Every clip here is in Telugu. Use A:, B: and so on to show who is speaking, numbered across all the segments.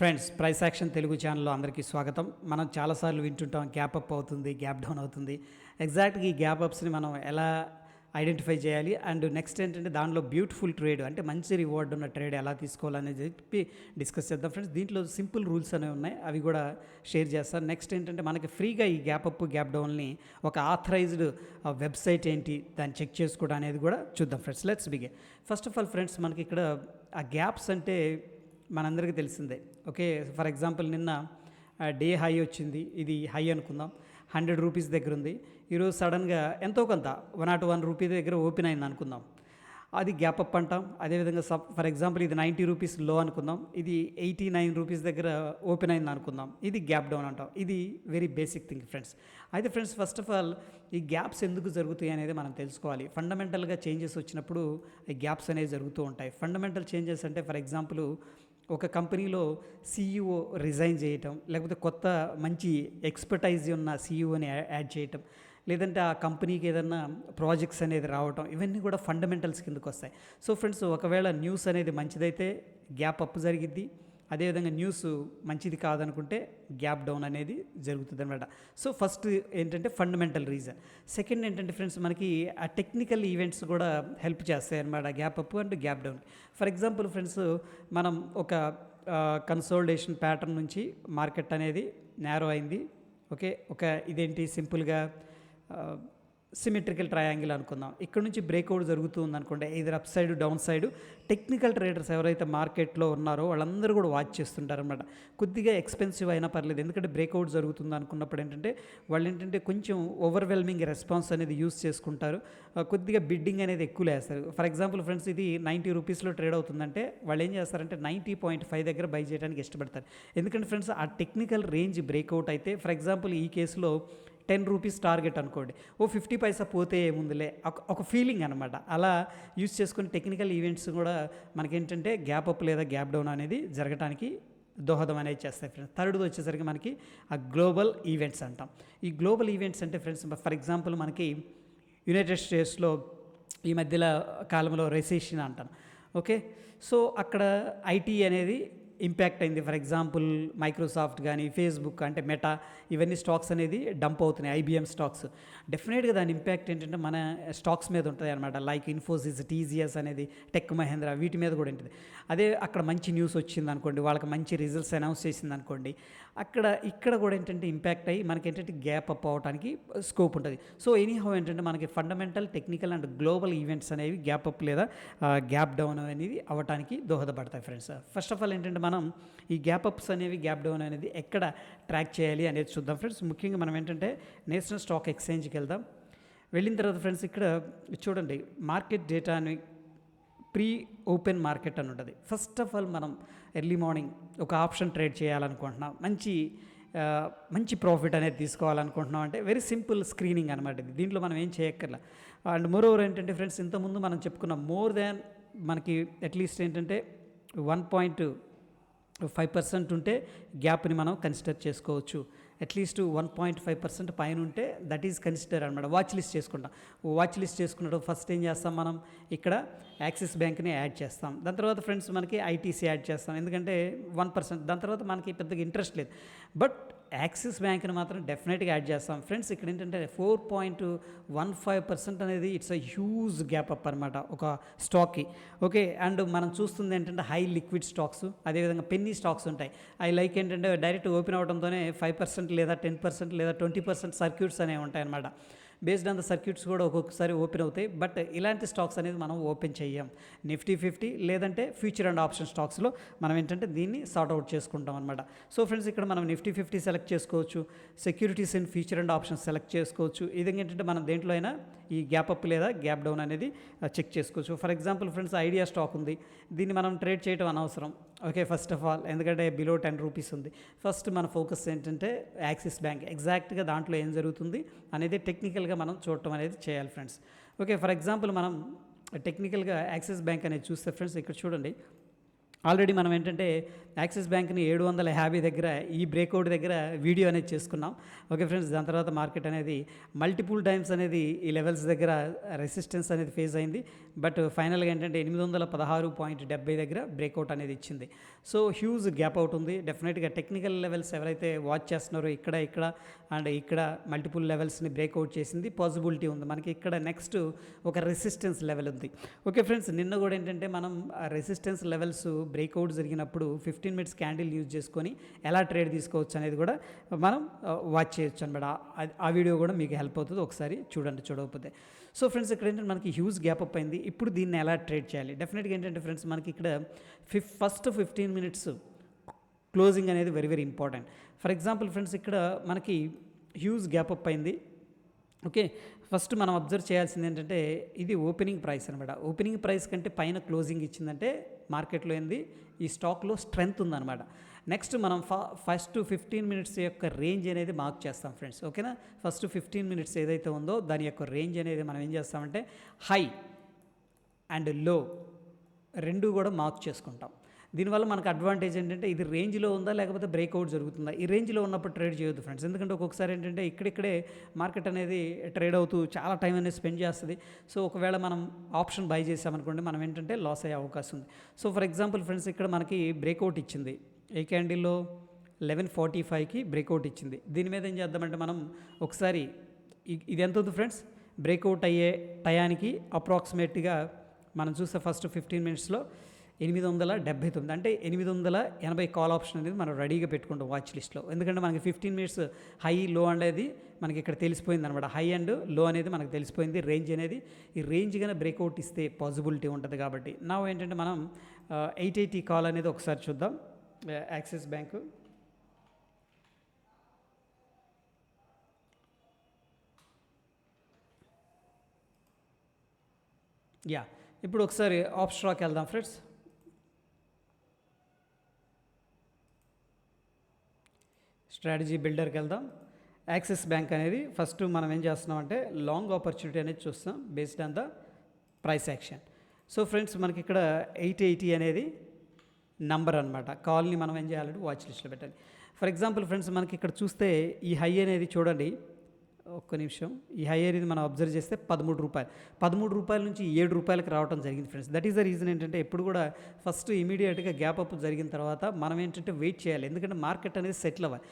A: ఫ్రెండ్స్, ప్రైస్ యాక్షన్ తెలుగు ఛానల్లో అందరికీ స్వాగతం. మనం చాలాసార్లు వింటుంటాం గ్యాప్ అప్ అవుతుంది, గ్యాప్ డౌన్ అవుతుంది. ఎగ్జాక్ట్గా ఈ గ్యాప్ అప్స్ని మనం ఎలా ఐడెంటిఫై చేయాలి అండ్ నెక్స్ట్ ఏంటంటే దానిలో బ్యూటిఫుల్ ట్రేడ్ అంటే మంచి రివార్డ్ ఉన్న ట్రేడ్ ఎలా తీసుకోవాలని చెప్పి డిస్కస్ చేద్దాం ఫ్రెండ్స్. దీంట్లో సింపుల్ రూల్స్ అనేవి ఉన్నాయి, అవి కూడా షేర్ చేస్తాను. నెక్స్ట్ ఏంటంటే మనకి ఫ్రీగా ఈ గ్యాప్ అప్ గ్యాప్ డౌన్ని ఒక ఆథరైజ్డ్ వెబ్సైట్ ఏంటి దాన్ని చెక్ చేసుకోవడం అనేది కూడా చూద్దాం friends. Let's begin. First of all friends, మనకి ఇక్కడ ఆ గ్యాప్స్ అంటే మనందరికీ తెలిసిందే. ఓకే, ఫర్ ఎగ్జాంపుల్ నిన్న డే హై వచ్చింది, ఇది హై అనుకుందాం, 100 రూపీస్ దగ్గర ఉంది. ఈరోజు సడన్గా ఎంతో కొంత 101 రూపీ దగ్గర ఓపెన్ అయింది అనుకుందాం, అది గ్యాప్ అప్ అంటాం. అదేవిధంగా ఫర్ ఎగ్జాంపుల్ ఇది 90 రూపీస్ లో అనుకుందాం, ఇది 89 రూపీస్ దగ్గర ఓపెన్ అయింది అనుకుందాం, ఇది గ్యాప్ డౌన్ అంటాం. ఇది వెరీ బేసిక్ థింగ్ ఫ్రెండ్స్. అయితే ఫ్రెండ్స్, ఫస్ట్ ఆఫ్ ఆల్ ఈ గ్యాప్స్ ఎందుకు జరుగుతాయి అనేది మనం తెలుసుకోవాలి. ఫండమెంటల్గా చేంజెస్ వచ్చినప్పుడు ఈ గ్యాప్స్ అనేవి జరుగుతూ ఉంటాయి. ఫండమెంటల్ చేంజెస్ అంటే ఫర్ ఎగ్జాంపుల్ ఒక కంపెనీలో సీఈఓ రిజైన్ చేయటం, లేకపోతే కొత్త మంచి ఎక్స్పర్టైజ్ ఉన్న సీఈఓని యాడ్ చేయటం, లేదంటే ఆ కంపెనీకి ఏదన్నా ప్రాజెక్ట్స్ అనేది రావటం, ఇవన్నీ కూడా ఫండమెంటల్స్ కిందకు వస్తాయి. సో ఫ్రెండ్స్, ఒకవేళ న్యూస్ అనేది మంచిదైతే గ్యాప్ అప్ జరిగిద్ది, అదేవిధంగా న్యూస్ మంచిది కాదనుకుంటే గ్యాప్ డౌన్ అనేది జరుగుతుంది అనమాట. సో ఫస్ట్ ఏంటంటే ఫండమెంటల్ రీజన్. సెకండ్ ఏంటంటే ఫ్రెండ్స్, మనకి ఆ టెక్నికల్ ఈవెంట్స్ కూడా హెల్ప్ చేస్తాయి అనమాట gap up and gap down. For example friends, మనం ఒక కన్సోలిడేషన్ ప్యాటర్న్ నుంచి మార్కెట్ అనేది నేరో అయింది. ఓకే, ఒక ఇదేంటి సింపుల్గా సిమెట్రికల్ ట్రయాంగిల్ అనుకుందాం. ఇక్కడ నుంచి బ్రేక్అవుట్ జరుగుతూ ఉందనుకోండి, either up side down side. Technical traders ఎవరైతే మార్కెట్లో ఉన్నారో వాళ్ళందరూ కూడా వాచ్ చేస్తుంటారు అనమాట. కొద్దిగా ఎక్స్పెన్సివ్ అయినా పర్లేదు, ఎందుకంటే బ్రేక్అవుట్ జరుగుతుంది అనుకున్నప్పుడు ఏంటంటే వాళ్ళు ఏంటంటే కొంచెం ఓవర్వెల్మింగ్ రెస్పాన్స్ అనేది యూస్ చేసుకుంటారు, కొద్దిగా బిడ్డింగ్ అనేది ఎక్కువ వేస్తారు. ఫర్ ఎగ్జాంపుల్ ఫ్రెండ్స్, ఇది 90 రూపీస్లో ట్రేడ్ అవుతుందంటే వాళ్ళు ఏం చేస్తారంటే 90.5 దగ్గర బై చేయడానికి ఇష్టపడతారు. ఎందుకంటే ఫ్రెండ్స్, ఆ టెక్నికల్ రేంజ్ బ్రేక్అవుట్ అయితే, ఫర్ ఎగ్జాంపుల్ ఈ కేసులో 10 రూపీస్ టార్గెట్ అనుకోండి, 50 పైసా పోతే ఏముందిలే ఒక ఫీలింగ్ అనమాట. అలా యూస్ చేసుకుని టెక్నికల్ ఈవెంట్స్ కూడా మనకేంటంటే గ్యాప్ అప్ లేదా గ్యాప్ డౌన్ అనేది జరగడానికి దోహదం అనేది చేస్తాయి ఫ్రెండ్స్. థర్డ్ది వచ్చేసరికి మనకి ఆ గ్లోబల్ ఈవెంట్స్ అంటాం. ఈ గ్లోబల్ ఈవెంట్స్ అంటే ఫ్రెండ్స్, ఫర్ ఎగ్జాంపుల్ మనకి యునైటెడ్ స్టేట్స్లో ఈ మధ్యలో కాలంలో రెసెషన్ అంటాం. ఓకే, సో అక్కడ ఐటీ అనేది ఇంపాక్ట్ అయింది. ఫర్ ఎగ్జాంపుల్ మైక్రోసాఫ్ట్ కానీ, ఫేస్బుక్ అంటే మెటా, ఇవన్నీ స్టాక్స్ అనేది డంప్ అవుతున్నాయి, ఐబిఎం స్టాక్స్. డెఫినెట్గా దాని ఇంపాక్ట్ ఏంటంటే మన స్టాక్స్ మీద ఉంటుంది అనమాట. లైక్ ఇన్ఫోసిస్, టీజీఎస్ అనేది, టెక్ మహేంద్ర, వీటి మీద కూడా ఉంటుంది. అదే అక్కడ మంచి న్యూస్ వచ్చింది అనుకోండి, వాళ్ళకి మంచి రిజల్ట్స్ అనౌన్స్ చేసింది అనుకోండి, ఇక్కడ కూడా ఏంటంటే ఇంపాక్ట్ అయ్యి మనకి ఏంటంటే గ్యాప్ అప్ అవ్వడానికి స్కోప్ ఉంటుంది. సో ఎనీహౌ ఏంటంటే మనకి fundamental, technical and global events అనేవి గ్యాప్ అప్ లేదా గ్యాప్ డౌన్ అనేది అవ్వడానికి దోహదపడతాయి ఫ్రెండ్స్. ఫస్ట్ ఆఫ్ ఆల్ ఏంటంటే మనం ఈ గ్యాప్ అప్స్ అనేవి, గ్యాప్ డౌన్ అనేది ఎక్కడ ట్రాక్ చేయాలి అనేది చూద్దాం ఫ్రెండ్స్. ముఖ్యంగా మనం ఏంటంటే నేషనల్ స్టాక్ ఎక్స్చేంజ్కి వెళ్దాం. వెళ్ళిన తర్వాత ఫ్రెండ్స్, ఇక్కడ చూడండి మార్కెట్ డేటా అని ప్రీ ఓపెన్ మార్కెట్ అని ఉంటుంది. ఫస్ట్ ఆఫ్ ఆల్ మనం ఎర్లీ మార్నింగ్ ఒక ఆప్షన్ ట్రేడ్ చేయాలనుకుంటున్నాం, మంచి ప్రాఫిట్ అనేది తీసుకోవాలనుకుంటున్నాం అంటే వెరీ సింపుల్ స్క్రీనింగ్ అనమాట ఇది. దీంట్లో మనం ఏం చేయక్కర్లా. అండ్ మోర్ ఓవర్ ఏంటంటే ఫ్రెండ్స్, ఇంతకుముందు మనం చెప్పుకున్నాం మోర్ దాన్ మనకి అట్లీస్ట్ ఏంటంటే 1.5% ఉంటే గ్యాప్ని మనం కన్సిడర్ చేసుకోవచ్చు. అట్లీస్ట్ 1.5% పైన ఉంటే దట్ ఈజ్ కన్సిడర్ అనమాట. వాచ్ లిస్ట్ చేసుకుంటాం. వాచ్ లిస్ట్ చేసుకున్నప్పుడు ఫస్ట్ ఏం చేస్తాం, మనం ఇక్కడ యాక్సిస్ బ్యాంక్ని యాడ్ చేస్తాం. దాని తర్వాత ఫ్రెండ్స్ మనకి ఐటీసీ యాడ్ చేస్తాం, ఎందుకంటే 1%. దాని తర్వాత మనకి పెద్దగా ఇంట్రెస్ట్ లేదు, బట్ యాక్సిస్ బ్యాంక్ని మాత్రం డెఫినెట్గా యాడ్ చేస్తాం ఫ్రెండ్స్. ఇక్కడ ఏంటంటే 4.15% అనేది it's a huge gap up అనమాట ఒక స్టాక్కి. ఓకే, అండ్ మనం చూస్తుంది ఏంటంటే హై లిక్విడ్ స్టాక్స్, అదేవిధంగా పెన్నీ స్టాక్స్ ఉంటాయి. అవి లైక్ ఏంటంటే డైరెక్ట్ ఓపెన్ అవడంతోనే 5% లేదా 10% లేదా 20% సర్క్యూట్స్ అనేవి ఉంటాయి అనమాట. బేస్డ్ ఆన్ ద సర్క్యూట్స్ కూడా ఒక్కొక్కసారి ఓపెన్ అవుతాయి, బట్ ఇలాంటి స్టాక్స్ అనేది మనం ఓపెన్ చేయం. నిఫ్టీ 50 లేదంటే ఫ్యూచర్ అండ్ ఆప్షన్ స్టాక్స్లో మనం ఏంటంటే దీన్ని సార్ట్అవుట్ చేసుకుంటాం అనమాట. సో ఫ్రెండ్స్, ఇక్కడ మనం నిఫ్టీ 50 సెలెక్ట్ చేసుకోవచ్చు, securities and future and options select చేసుకోవచ్చు. ఇది ఏంటంటే మనం దేంట్లో అయినా ఈ గ్యాప్ అప్ లేదా గ్యాప్ డౌన్ అనేది చెక్ చేసుకోవచ్చు. For example friends, idea stock ఉంది, దీన్ని మనం ట్రేడ్ చేయడం అనవసరం. ఓకే, ఫస్ట్ ఆఫ్ ఆల్ ఎందుకంటే బిలో 10 రూపీస్ ఉంది. ఫస్ట్ మన ఫోకస్ ఏంటంటే యాక్సిస్ బ్యాంక్, ఎగ్జాక్ట్గా దాంట్లో ఏం జరుగుతుంది అనేది టెక్నికల్గా మనం చూడటం అనేది చేయాలి ఫ్రెండ్స్. ఓకే, ఫర్ ఎగ్జాంపుల్ మనం టెక్నికల్గా యాక్సిస్ బ్యాంక్ అనేది చూస్తే ఫ్రెండ్స్, ఇక్కడ చూడండి ఆల్రెడీ మనం ఏంటంటే యాక్సిస్ బ్యాంక్ని 750 దగ్గర ఈ బ్రేక్అవుట్ దగ్గర వీడియో అనేది చేసుకున్నాం. ఓకే ఫ్రెండ్స్, దాని తర్వాత మార్కెట్ అనేది మల్టిపుల్ టైమ్స్ అనేది ఈ లెవెల్స్ దగ్గర రెసిస్టెన్స్ అనేది ఫేస్ అయింది. బట్ ఫైనల్గా ఏంటంటే 816.70 దగ్గర బ్రేక్అవుట్ అనేది ఇచ్చింది. సో హ్యూజ్ గ్యాప్ అవుట్ ఉంది. డెఫినెట్గా టెక్నికల్ లెవెల్స్ ఎవరైతే వాచ్ చేస్తున్నారో ఇక్కడ అండ్ ఇక్కడ మల్టిపుల్ లెవెల్స్ని బ్రేక్అవుట్ చేసింది, పాసిబిలిటీ ఉంది. మనకి ఇక్కడ నెక్స్ట్ ఒక రెసిస్టెన్స్ లెవెల్ ఉంది. ఓకే ఫ్రెండ్స్, నిన్న కూడా ఏంటంటే మనం రెసిస్టెన్స్ లెవెల్స్ బ్రేక్అవుట్ జరిగినప్పుడు 15 మినిట్స్ క్యాండిల్ యూజ్ చేసుకొని ఎలా ట్రేడ్ తీసుకోవచ్చు అనేది కూడా మనం వాచ్ చేయొచ్చు అనమాట. ఆ వీడియో కూడా మీకు హెల్ప్ అవుతుంది, ఒకసారి చూడండి చూడకపోతే. సో ఫ్రెండ్స్, ఇక్కడ ఏంటంటే మనకి హ్యూజ్ గ్యాప్ అప్ అయింది. ఇప్పుడు దీన్ని ఎలా ట్రేడ్ చేయాలి? డెఫినెట్గా ఏంటంటే ఫ్రెండ్స్, మనకి ఇక్కడ ఫస్ట్ 15 మినిట్స్ క్లోజింగ్ అనేది very very important. For example friends, ఇక్కడ మనకి హ్యూజ్ గ్యాప్ అప్ అయింది. ఓకే, ఫస్ట్ మనం అబ్జర్వ్ చేయాల్సింది ఏంటంటే ఇది ఓపెనింగ్ ప్రైస్ అనమాట. ఓపెనింగ్ ప్రైస్ కంటే పైన క్లోజింగ్ ఇచ్చిందంటే మార్కెట్లో ఏంది, ఈ స్టాక్లో స్ట్రెంగ్త్ ఉందన్నమాట. నెక్స్ట్ మనం ఫస్ట్ 15 మినిట్స్ యొక్క రేంజ్ అనేది మార్క్ చేస్తాం ఫ్రెండ్స్. ఓకేనా, ఫస్ట్ 15 మినిట్స్ ఏదైతే ఉందో దాని యొక్క రేంజ్ అనేది మనం ఏం చేస్తామంటే హై అండ్ లో రెండు కూడా మార్క్ చేసుకుంటాం. దీనివల్ల మనకు అడ్వాంటేజ్ ఏంటంటే ఇది రేంజ్లో ఉందా లేకపోతే బ్రేక్అవుట్ జరుగుతుందా. ఈ రేంజ్లో ఉన్నప్పుడు ట్రేడ్ చేయొద్దు ఫ్రెండ్స్, ఎందుకంటే ఒక్కొక్కసారి ఏంటంటే ఇక్కడిక్కడే మార్కెట్ అనేది ట్రేడ్ అవుతూ చాలా టైం అనేది స్పెండ్ చేస్తుంది. సో ఒకవేళ మనం ఆప్షన్ బై చేసామనుకోండి, మనం ఏంటంటే లాస్ అయ్యే అవకాశం ఉంది. సో ఫర్ ఎగ్జాంపుల్ ఫ్రెండ్స్, ఇక్కడ మనకి బ్రేక్అవుట్ ఇచ్చింది. ఏ క్యాండిల్లో 11:45కి బ్రేక్అవుట్ ఇచ్చింది. దీని మీద ఏం చేద్దామంటే మనం ఒకసారి ఇది ఎంత ఉంది ఫ్రెండ్స్, బ్రేక్అవుట్ అయ్యే టయానికి అప్రాక్సిమేట్గా మనం చూస్తే ఫస్ట్ 15 మినిట్స్లో 879, అంటే 880 కాల్ ఆప్షన్ అనేది మనం రెడీగా పెట్టుకుంటాం వాచ్ లిస్ట్లో. ఎందుకంటే మనకి 15 మినిట్స్ హై లో అనేది మనకి ఇక్కడ తెలిసిపోయింది అనమాట. హై అండ్ లో అనేది మనకు తెలిసిపోయింది. రేంజ్ అనేది ఈ రేంజ్ కానీ బ్రేక్అవుట్ ఇస్తే పాసిబిలిటీ ఉంటుంది. కాబట్టి నా ఏంటంటే మనం 880 కాల్ అనేది ఒకసారి చూద్దాం. యాక్సిస్ బ్యాంకు ఇప్పుడు ఒకసారి ఆప్ స్టాక్ వెళ్దాం ఫ్రెండ్స్. స్ట్రాటజీ బిల్డర్కి వెళ్దాం. యాక్సిస్ బ్యాంక్ అనేది ఫస్ట్ మనం ఏం చేస్తున్నామంటే లాంగ్ ఆపర్చునిటీ అనేది చూస్తాం based on the price action. So friends, మనకి ఇక్కడ 880 అనేది నంబర్ అనమాట. కాల్ని మనం ఏం చేయాలంటే వాచ్ లిస్ట్లో పెట్టాలి. ఫర్ ఎగ్జాంపుల్ ఫ్రెండ్స్, మనకి ఇక్కడ చూస్తే ఈ హై అనేది చూడండి, ఒక్క నిమిషం, ఈ హై అనేది మనం అబ్జర్వ్ చేస్తే 13 రూపాయలు, 13 రూపాయల నుంచి 7 రూపాయలకి రావడం జరిగింది friends. That is the reason ఏంటంటే ఎప్పుడు కూడా ఫస్ట్ ఇమీడియట్గా గ్యాప్ అప్ జరిగిన తర్వాత మనం ఏంటంటే వెయిట్ చేయాలి, ఎందుకంటే మార్కెట్ అనేది సెటిల్ అవ్వాలి.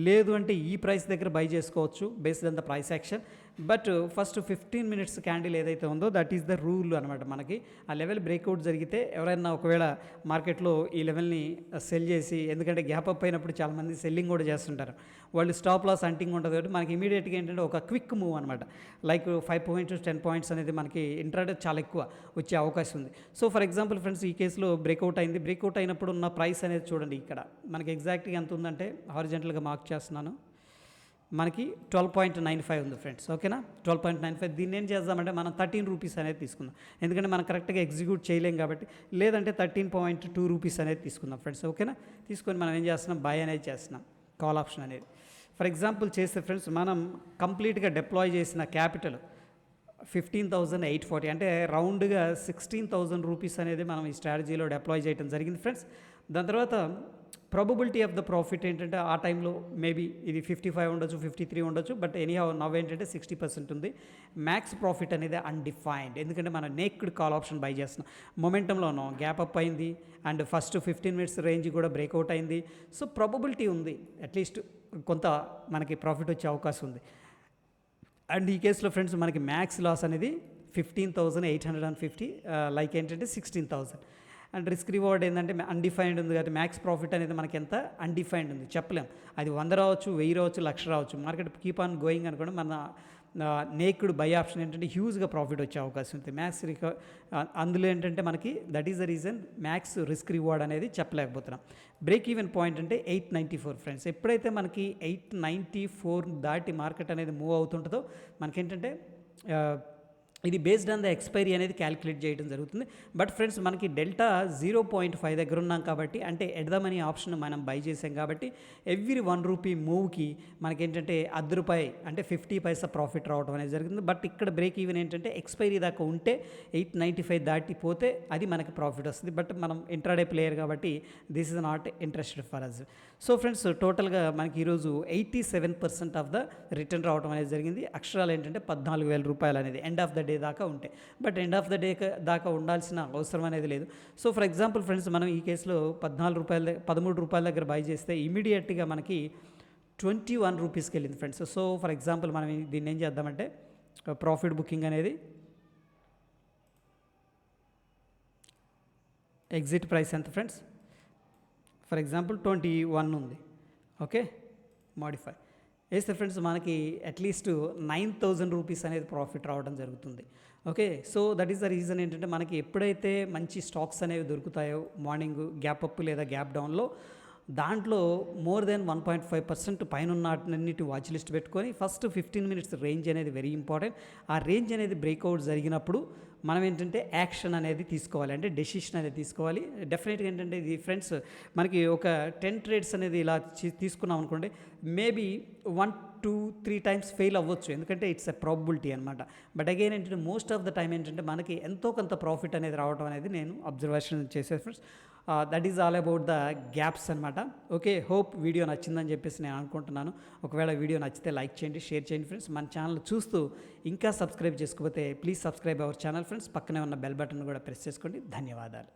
A: లేదు అంటే ఈ ప్రైస్ దగ్గర బై చేసుకోవచ్చు based on the price action. But first 15 minutes candle ఏదైతే ఉందో దట్ ఈస్ ద రూల్ అనమాట. మనకి ఆ లెవెల్ బ్రేక్అవుట్ జరిగితే ఎవరైనా ఒకవేళ మార్కెట్లో ఈ లెవెల్ని సెల్ చేసి, ఎందుకంటే గ్యాప్ అప్ అయినప్పుడు చాలామంది సెల్లింగ్ కూడా చేస్తుంటారు, వాళ్ళు స్టాప్ లాస్ అంటింగ్ ఉంటుంది కాబట్టి మనకి ఇమీడియట్గా ఏంటంటే ఒక క్విక్ మూవ్ అనమాట. లైక్ 5 పాయింట్స్ 10 పాయింట్స్ అనేది మనకి ఇంట్రాడే చాలా ఎక్కువ వచ్చే అవకాశం ఉంది. సో ఫర్ ఎగ్జాంపుల్ ఫ్రెండ్స్, ఈ కేసులో బ్రేక్అవుట్ అయింది. బ్రేక్అవుట్ అయినప్పుడు ఉన్న ప్రైస్ అనేది చూడండి, ఇక్కడ మనకి ఎగ్జాక్ట్గా ఎంత ఉందంటే హారిజెంటల్గా మార్క్ చేస్తున్నాను, మనకి 12.95 ఉంది ఫ్రెండ్స్. ఓకేనా, 12.95. దీన్ని ఏం చేద్దామంటే మనం 13 రూపీస్ అనేది తీసుకుందాం, ఎందుకంటే మనం కరెక్ట్గా ఎగ్జిక్యూట్ చేయలేం కాబట్టి. లేదంటే 13.2 రూపీస్ అనేది తీసుకుందాం ఫ్రెండ్స్. ఓకేనా, తీసుకొని మనం ఏం చేస్తున్నాం, బై అనేది చేస్తున్నాం కాల్ ఆప్షన్ అనేది. ఫర్ ఎగ్జాంపుల్ చేస్తే ఫ్రెండ్స్, మనం కంప్లీట్గా డిప్లాయ్ చేసిన క్యాపిటల్ 15,840, అంటే రౌండ్గా 16,000 రూపీస్ అనేది మనం ఈ స్ట్రాటజీలో డిప్లాయ్ చేయడం జరిగింది ఫ్రెండ్స్. దాని తర్వాత ప్రాబబిలిటీ ఆఫ్ ద ప్రాఫిట్ ఏంటంటే ఆ టైంలో మేబీ ఇది 55 ఉండొచ్చు, 53 ఉండొచ్చు, బట్ ఎనీహౌ నవ్ ఏంటంటే 60% ఉంది. మ్యాక్స్ ప్రాఫిట్ అనేది అన్డిఫైన్డ్, ఎందుకంటే మనం నేక్డ్ కాల్ ఆప్షన్ బై చేస్తున్నాం. మొమెంటంలో ఉన్నాం, గ్యాప్ అప్ అయింది అండ్ ఫస్ట్ 15 మినిట్స్ రేంజ్ కూడా బ్రేక్అవుట్ అయింది. సో ప్రాబబిలిటీ ఉంది, అట్లీస్ట్ కొంత మనకి ప్రాఫిట్ వచ్చే అవకాశం ఉంది. అండ్ ఈ కేసులో ఫ్రెండ్స్ మనకి మ్యాక్స్ లాస్ అనేది 15,850, లైక్ ఏంటంటే 16,000. అండ్ రిస్క్ రివార్డ్ ఏంటంటే అన్డిఫైన్డ్ ఉంది కాబట్టి మ్యాక్స్ ప్రాఫిట్ అనేది మనకి ఎంత అన్డిఫైన్డ్ ఉంది చెప్పలేం. అది 100 రావచ్చు, 1000 రావచ్చు, 1,00,000 రావచ్చు. మార్కెట్ కీప్ ఆన్ గోయింగ్ అనుకోండి, మన నేక్డ్ బై ఆప్షన్ ఏంటంటే హ్యూజ్గా ప్రాఫిట్ వచ్చే అవకాశం ఉంది. మ్యాక్స్ అందులో ఏంటంటే మనకి that is the reason max risk reward అనేది చెప్పలేకపోతున్నాం. బ్రేక్ ఈవెన్ పాయింట్ అంటే 894 ఫ్రెండ్స్. ఎప్పుడైతే మనకి 894 దాటి మార్కెట్ అనేది మూవ్ అవుతుంటుందో మనకేంటంటే ఇది బేస్డ్ ఆన్ ద ఎక్స్పైరీ అనేది క్యాలిక్యులేట్ చేయడం జరుగుతుంది. బట్ ఫ్రెండ్స్ మనకి డెల్టా 0.5 దగ్గర ఉన్నాం కాబట్టి, అంటే ఎట్ ద మనీ ఆప్షన్ మనం బై చేసాం కాబట్టి ఎవ్రీ 1 రూపీ మూవ్కి మనకేంటంటే రూపాయి అంటే 50 పైసా ప్రాఫిట్ రావడం అనేది జరిగింది. బట్ ఇక్కడ బ్రేక్ ఈవెన్ ఏంటంటే ఎక్స్పైరీ దాకా ఉంటే 895 దాటిపోతే అది మనకి ప్రాఫిట్ వస్తుంది. బట్ మనం ఇంట్రాడే ప్లేయర్ కాబట్టి this is not interested for us. So friends టోటల్గా మనకి ఈరోజు 87% ఆఫ్ ద రిటర్న్ రావడం అనేది జరిగింది. అక్షరాలు ఏంటంటే 14,000 రూపాయలు అనేది ఎండ్ ఆఫ్ ద డే దాకా ఉంటాయి. But end of the day దాకా ఉండాల్సిన అవసరం అనేది లేదు. సో ఫర్ ఎగ్జాంపుల్ ఫ్రెండ్స్ మనం ఈ కేసులో 13 రూపాయల దగ్గర బై చేస్తే ఇమీడియట్గా మనకి 21 రూపీస్కి వెళ్ళింది ఫ్రెండ్స్. సో ఫర్ ఎగ్జాంపుల్ మనం దీన్ని ఏం చేద్దామంటే ప్రాఫిట్ బుకింగ్ అనేది ఎగ్జిట్ ప్రైస్ ఎంత ఫ్రెండ్స్, ఫర్ ఎగ్జాంపుల్ 21 ఉంది. ఓకే, మాడిఫై వేస్తే ఫ్రెండ్స్ మనకి అట్లీస్ట్ 9,000 రూపీస్ అనేది ప్రాఫిట్ రావడం జరుగుతుంది. Okay, so that is the reason ఏంటంటే మనకి ఎప్పుడైతే మంచి స్టాక్స్ అనేవి దొరుకుతాయో మార్నింగ్ గ్యాప్ అప్ లేదా గ్యాప్ డౌన్లో, దాంట్లో మోర్ దెన్ 1.5% పైన ఉన్నన్నిటి వాచ్ లిస్ట్ పెట్టుకొని ఫస్ట్ 15 మినిట్స్ రేంజ్ అనేది వెరీ ఇంపార్టెంట్. ఆ రేంజ్ అనేది బ్రేక్అవుట్ జరిగినప్పుడు మనం ఏంటంటే యాక్షన్ అనేది తీసుకోవాలి, అంటే డెసిషన్ అనేది తీసుకోవాలి. డెఫినెట్గా ఏంటంటే ఇది ఫ్రెండ్స్ మనకి ఒక 10 ట్రేడ్స్ అనేది ఇలా తీసుకున్నాం అనుకోండి, మేబీ 1, 2, 3 టైమ్స్ ఫెయిల్ అవ్వచ్చు, ఎందుకంటే ఇట్స్ ఎ ప్రాబబిలిటీ అనమాట. బట్ అగైన్ ఏంటంటే మోస్ట్ ఆఫ్ ద టైం ఏంటంటే మనకి ఎంతో కొంత ప్రాఫిట్ అనేది రావడం అనేది నేను అబ్జర్వేషన్ చేసేది friends. That is all about the gaps అనమాట. ఓకే, హోప్ వీడియో నచ్చిందని చెప్పేసి నేను అనుకుంటున్నాను. ఒకవేళ వీడియో నచ్చితే లైక్ చేయండి, షేర్ చేయండి ఫ్రెండ్స్. మన ఛానల్ చూస్తూ ఇంకా సబ్స్క్రైబ్ చేసుకోకపోతే please subscribe our channel friends. పక్కనే ఉన్న బెల్ బటన్ కూడా ప్రెస్ చేసుకోండి. ధన్యవాదాలు.